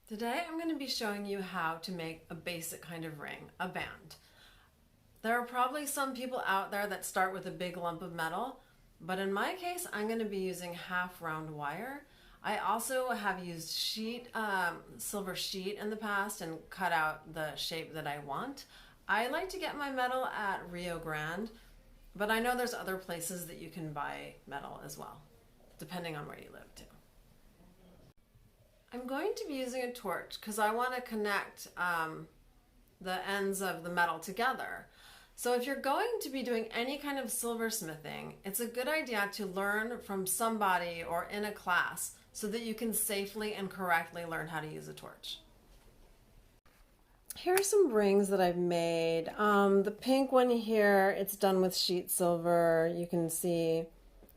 Today I'm going to be showing you how to make a basic kind of ring, a band. There are probably some people out there that start with a big lump of metal, but in my case I'm going to be using half round wire. I also have used silver sheet in the past and cut out the shape that I want. I like to get my metal at Rio Grande, but I know there's other places that you can buy metal as well, depending on where you live too. I'm going to be using a torch because I want to connect the ends of the metal together. So if you're going to be doing any kind of silversmithing, it's a good idea to learn from somebody or in a class so that you can safely and correctly learn how to use a torch. Here are some rings that I've made. The pink one here, it's done with sheet silver. You can see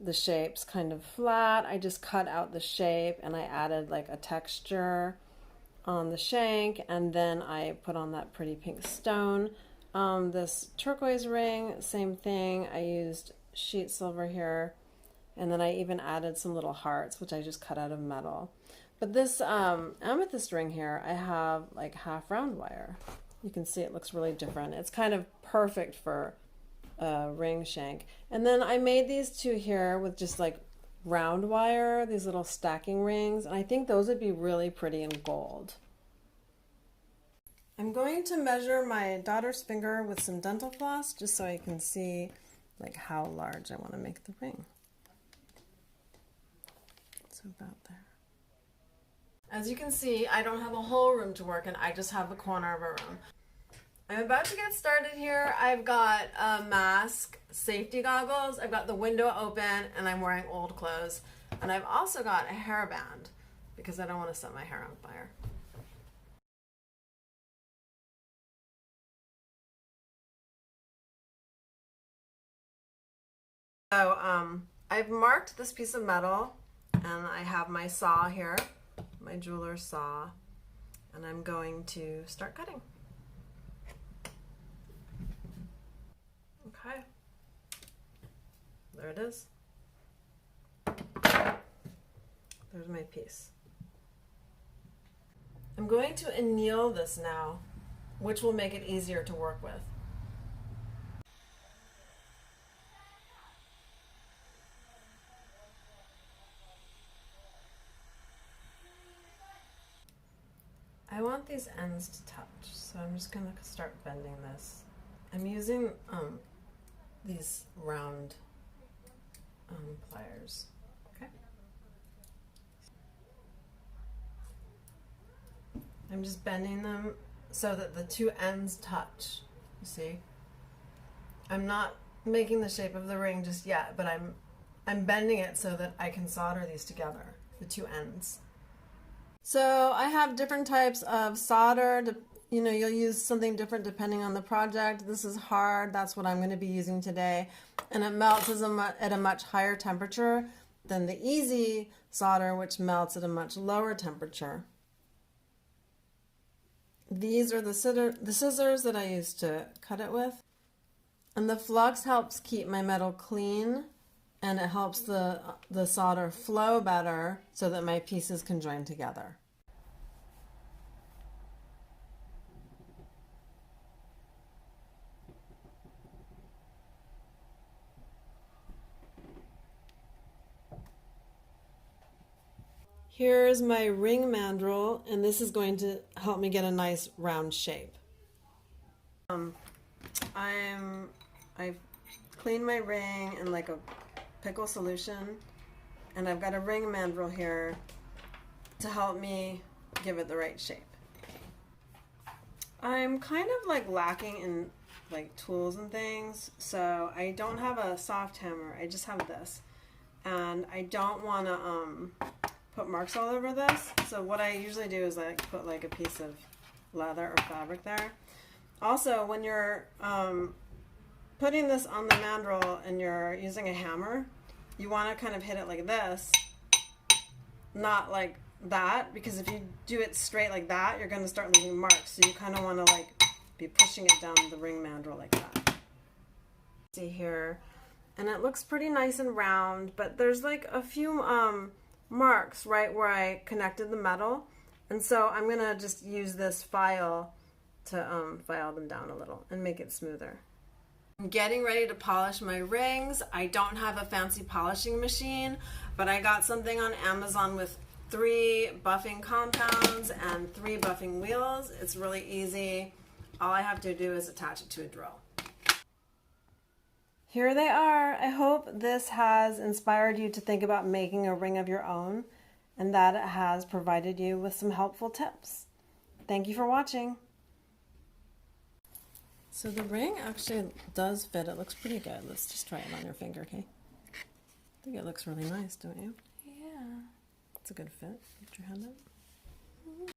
the shape's kind of flat. I just cut out the shape and I added like a texture on the shank, and then I put on that pretty pink stone. This turquoise ring, same thing. I used sheet silver here, and then I even added some little hearts, which I just cut out of metal. But this amethyst ring here, I have like half round wire. You can see it looks really different. It's kind of perfect for ring shank. And then I made these two here with just like round wire, these little stacking rings, and I think those would be really pretty in gold. I'm going to measure my daughter's finger with some dental floss just so I can see like how large I want to make the ring. So about there. As you can see, I don't have a whole room to work in, I just have a corner of a room. I'm about to get started here. I've got a mask, safety goggles, I've got the window open, and I'm wearing old clothes. And I've also got a hairband because I don't want to set my hair on fire. So I've marked this piece of metal, and I have my saw here, my jeweler's saw, and I'm going to start cutting. Okay, there it is. There's my piece. I'm going to anneal this now, which will make it easier to work with. I want these ends to touch, so I'm just going to start bending this. I'm using these round pliers. Okay. I'm just bending them so that the two ends touch. You see? I'm not making the shape of the ring just yet, but I'm bending it so that I can solder these together, the two ends. So I have different types of solder. You'll use something different depending on the project. This is hard. That's what I'm going to be using today. And it melts at a much higher temperature than the easy solder, which melts at a much lower temperature. These are the scissors that I use to cut it with. And the flux helps keep my metal clean, and it helps the solder flow better so that my pieces can join together. Here's my ring mandrel, and this is going to help me get a nice round shape. I've cleaned my ring in like a pickle solution, and I've got a ring mandrel here to help me give it the right shape. I'm kind of like lacking in like tools and things, so I don't have a soft hammer. I just have this, and I don't want to put marks all over this. So what I usually do is like put like a piece of leather or fabric there. Also, when you're putting this on the mandrel and you're using a hammer, you want to kind of hit it like this, not like that, because if you do it straight like that, you're going to start leaving marks. So you kind of want to like be pushing it down the ring mandrel like that. See here, and it looks pretty nice and round, but there's like a few marks right where I connected the metal, And so I'm gonna just use this file to file them down a little and make it smoother. I'm getting ready to polish my rings. I don't have a fancy polishing machine, but I got something on Amazon with 3 buffing compounds and 3 buffing wheels. It's really easy. All I have to do is attach it to a drill. Here they are. I hope this has inspired you to think about making a ring of your own and that it has provided you with some helpful tips. Thank you for watching. So the ring actually does fit. It looks pretty good. Let's just try it on your finger, okay? I think it looks really nice, don't you? Yeah. It's a good fit. Put your hand up.